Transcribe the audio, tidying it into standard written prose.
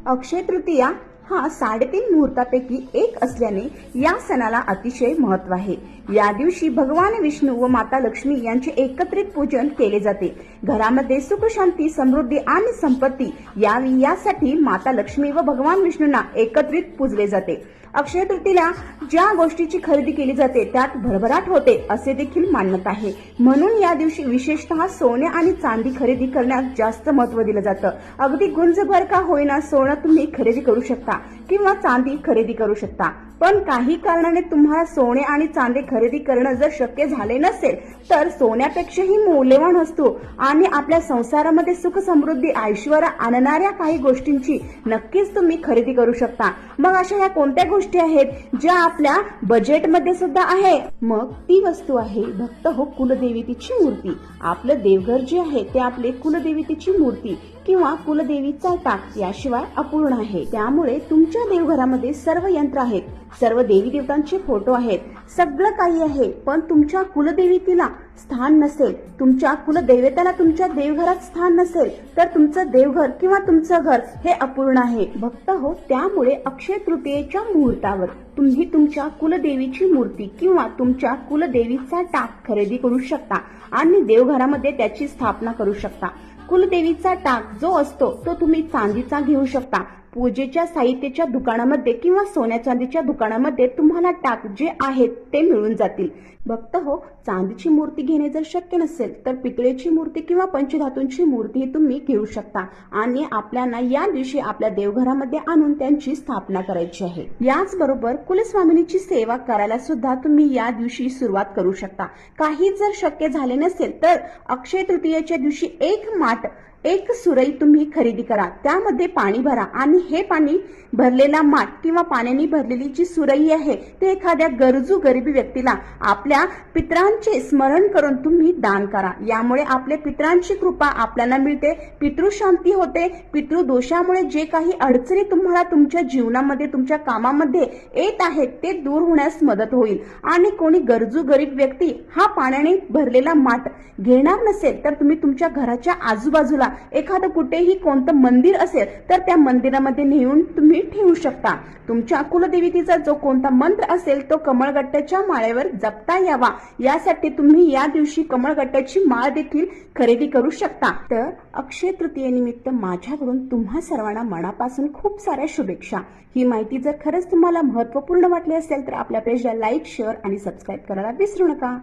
अक्षय तृतीया हा 3.5 मुहूर्तापैकी एक असल्याने या सणाला अतिशय महत्त्व आहे। या दिवशी भगवान विष्णू व माता लक्ष्मी यांचे एकत्रित पूजन केले जाते। घरामध्ये सुख शांती समृद्धी आणि संपत्ती यावी यासाठी माता लक्ष्मी व भगवान विष्णूंना एकत्रित पूजले जाते। अक्षय तृतीयेला ज्या गोष्टीची खरेदी केली जाते त्यात भरभराट होते असे देखील मान्यता आहे। म्हणून या दिवशी विशेषतः सोने आणि चांदी खरेदी करण्यास जास्त महत्त्व दिलं जातं। अगदी गुंजभर का होईना सोनं तुम्ही खरेदी करू शकता किंवा चांदी खरेदी करू शकता, पण काही कारणाने तुम्हाला सोने आणि चांदी खरेदी करणं जर शक्य झाले नसेल तर सोन्यापेक्षाही मौल्यवान वस्तू आणि आपल्या संसारामध्ये सुख समृद्धी ऐश्वर्य आणणाऱ्या काही गोष्टींची नक्कीच तुम्ही खरेदी करू शकता। मग अशा या कोणत्या गोष्टी आहेत ज्या आपल्या बजेटमध्ये सुद्धा आहे? मग ती वस्तू आहे भक्त हो कुलदेवतेची मूर्ती। आपलं देवघर जे आहे ते आपले कुलदेवतेची मूर्ती किंवा कुलदेवीचा टाक याशिवाय अपूर्ण आहे। त्यामुळे तुमच्या देवघरामध्ये सर्व यंत्र आहेत, सर्व देवी देवतांचे फोटो आहेत, सगळं काही आहे, पण तुमच्या कुलदेवतेला स्थान नसेल, तुमच्या कुलदैवताला तुमच्या देवघरात स्थान नसेल तर तुमचं देवघर किंवा तुमचं घर हे अपूर्ण आहे भक्त हो। त्यामुळे अक्षय तृतीयेच्या मुहूर्तावर तुम्ही तुमच्या कुलदेवीची मूर्ती किंवा तुमच्या कुलदेवीचा टाक खरेदी करू शकता आणि देवघरामध्ये त्याची स्थापना करू शकता। कुलदेवीचा टाक जो असतो तो तुम्ही चांदीचा घेऊ शकता। पूजेच्या साहित्याच्या दुकानामध्ये किंवा सोन्या चांदीच्या दुकानामध्ये तुम्हाला टाक जे आहेत ते मिळून जातील भक्त हो। चांदीची मूर्ती घेणे जर शक्य नसेल तर पितळेची मूर्ती किंवा पंचधातूंची मूर्ती तुम्ही घेऊ शकता आणि आपल्याला या दिवशी आपल्या देवघरामध्ये आणून त्यांची स्थापना करायची आहे। याचबरोबर कुलस्वामिनीची सेवा करायला सुद्धा तुम्ही या दिवशी सुरुवात करू शकता। काही जर शक्य झाले नसेल तर अक्षय तृतीयेच्या दिवशी एक सुरई तुम्ही खरेदी करा, त्यामध्ये पाणी भरा आणि हे पाणी भरलेला माठ किंवा पाण्याने भरलेली जी सुरई आहे ते एखाद्या गरजू गरीबी व्यक्तीला आपल्या पितरांचे स्मरण करून तुम्ही दान करा। यामुळे आपल्या पितरांची कृपा आपल्याला मिळते, पितृशांती होते, पितृदोषामुळे जे काही अडचणी तुम्हाला तुमच्या जीवनामध्ये तुमच्या कामामध्ये येत आहेत ते दूर होण्यास मदत होईल। आणि कोणी गरजू गरीब व्यक्ती हा पाण्याने भरलेला माठ घेणार नसेल तर तुम्ही तुमच्या घराच्या आजूबाजूला एखादं कुठेही कोणतं मंदिर असेल तर त्या मंदिरामध्ये नेऊन तुम्ही ठेवू शकता। तुमच्या कुलदेवतेचा जो कोणता मंत्र असेल तो कमळगट्ट्याच्या माळेवर जपता यावा यासाठी तुम्ही या दिवशी कमळगट्ट्याची माळ देखील खरेदी करू शकता। तर अक्षय तृतीयेनिमित्त माझ्याकडून तुम्हा सर्वांना मनापासून खूप साऱ्या शुभेच्छा। ही माहिती जर खरंच तुम्हाला महत्त्वपूर्ण वाटली असेल तर आपल्या पेजला लाईक, शेअर आणि सबस्क्राईब करायला विसरू नका।